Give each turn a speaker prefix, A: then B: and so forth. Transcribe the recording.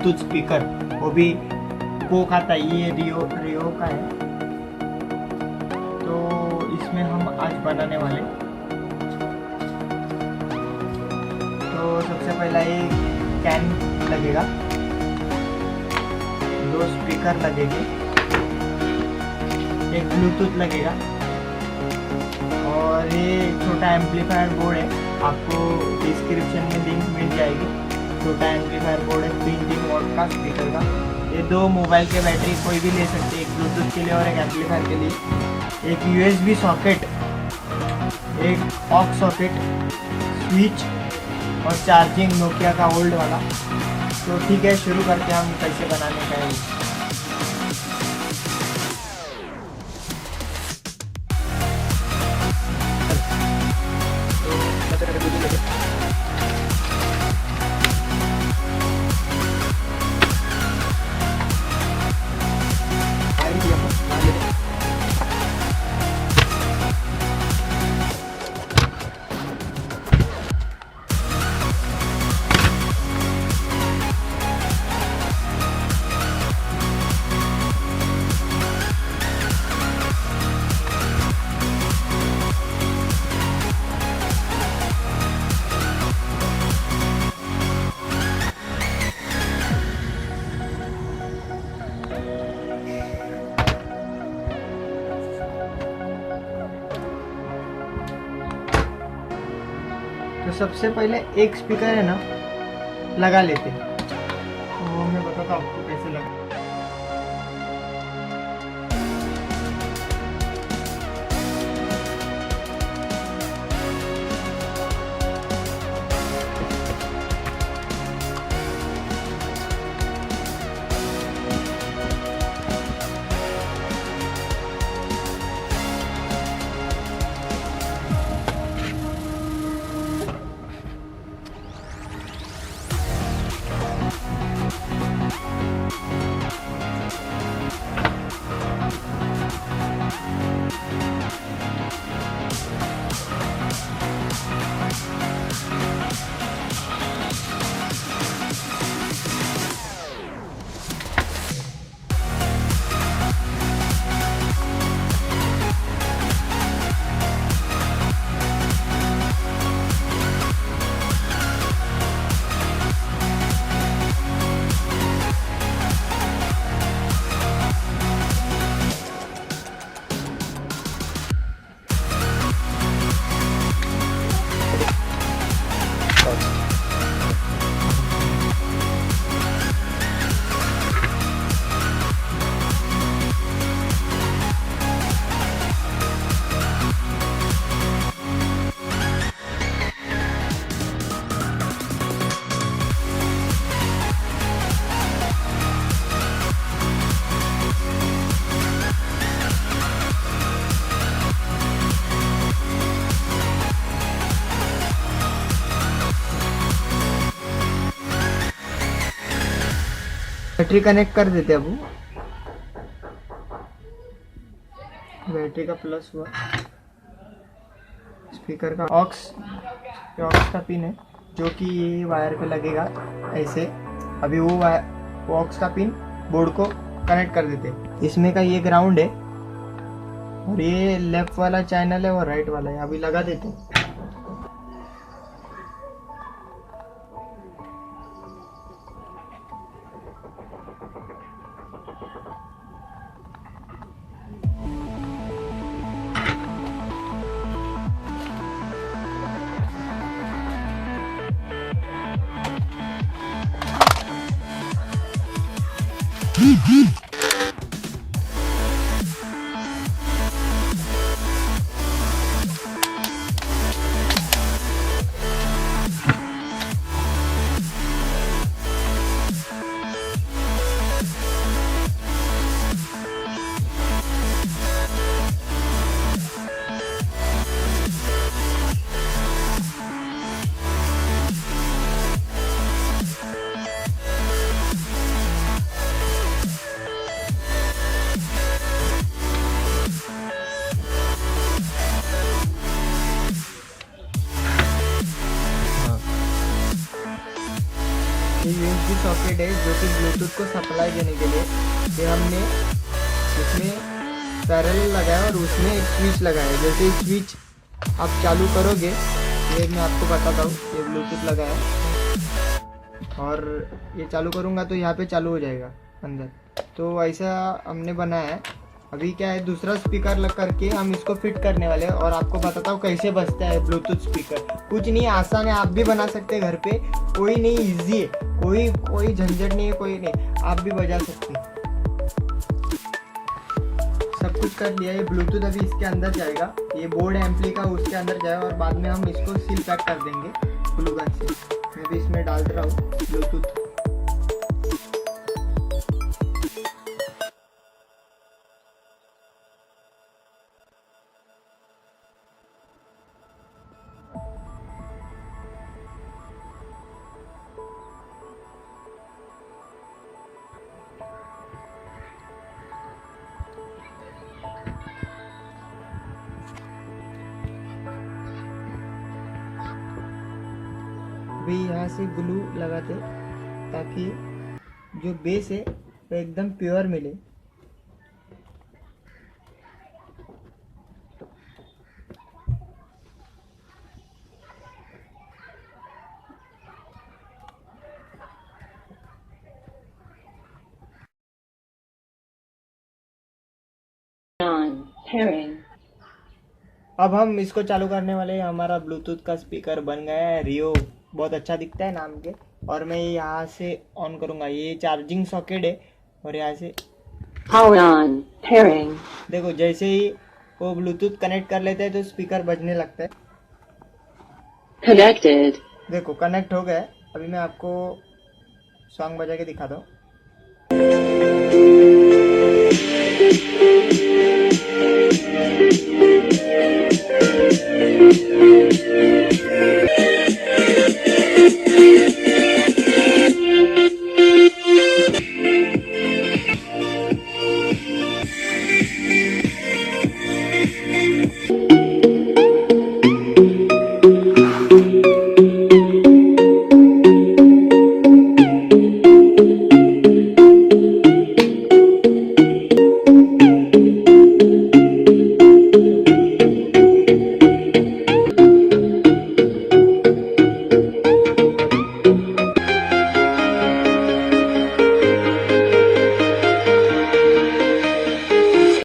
A: Bluetooth speaker, वो भी Coke आता है, ये रियो का है। तो इसमें हम आज बनाने वाले, तो सबसे पहला ये कैन लगेगा, 2 स्पीकर लगेंगे, एक ब्लूटूथ लगेगा और ये छोटा एम्पलीफायर बोर्ड है, आपको डिस्क्रिप्शन में लिंक मिल जाएगी। छोटा एम्पलीफायर बोर्ड है 3 वॉट का स्पीकर का। ये 2 मोबाइल के बैटरी कोई भी ले सकते हैं, एक ब्लूटूथ के लिए और एक एम्पलीफायर के लिए। एक USB सॉकेट, एक ऑक्स सॉकेट, स्विच और चार्जिंग नोकिया का ओल्ड वाला। तो ठीक है, शुरू करते हैं हम कैसे बनाने का है। तो सबसे पहले एक स्पीकर है ना लगा लेते हैं, तो मैं बताता हूँ आपको कैसे लगा। बैटरी कनेक्ट कर देते अब, बैटरी का प्लस हुआ, स्पीकर का ऑक्स का पिन है जो कि ये वायर पे लगेगा ऐसे। अभी वो ऑक्स का पिन बोर्ड को कनेक्ट कर देते हैं। इसमें का ये ग्राउंड है और ये लेफ्ट वाला चैनल है और राइट वाला है, अभी लगा देते हैं। सॉकेट है जो कि ब्लूटूथ को सप्लाई देने के लिए, ये हमने इसमें पैरेलल लगाया और उसमें एक स्विच लगाया है। जैसे स्विच आप चालू करोगे, ये मैं आपको बताता हूँ, ये ब्लूटूथ लगा है और ये चालू करूँगा तो यहाँ पे चालू हो जाएगा अंदर। तो ऐसा हमने बनाया है। अभी क्या है, दूसरा स्पीकर लग करके हम इसको फिट करने वाले हैं और आपको बताता हूँ कैसे बजता है ब्लूटूथ स्पीकर। कुछ नहीं, आसान है, आप भी बना सकते हैं घर पे, कोई नहीं, इजी है, कोई झंझट नहीं है, कोई नहीं, आप भी बजा सकते हैं। सब कुछ कर लिया। ये ब्लूटूथ अभी इसके अंदर जाएगा, ये बोर्ड एम्पली का उसके अंदर जाएगा और बाद में हम इसको सील पैक कर देंगे ग्लू गन से। मैं भी इसमें डाल रहा हूँ ब्लूटूथ। भी यहाँ से ग्लू लगाते ताकि जो बेस है वो एकदम प्योर मिले। अब हम इसको चालू करने वाले हैं। हमारा ब्लूटूथ का स्पीकर बन गया है, रियो, बहुत अच्छा दिखता है नाम के। और मैं यहाँ से ऑन करूँगा, ये चार्जिंग सॉकेट है और यहाँ से
B: Power on. Pairing.
A: देखो जैसे ही वो ब्लूटूथ कनेक्ट कर लेते हैं तो स्पीकर बजने लगता है।
B: Connected.
A: देखो कनेक्ट हो गया है। अभी मैं आपको सॉन्ग बजा के दिखाता हूँ।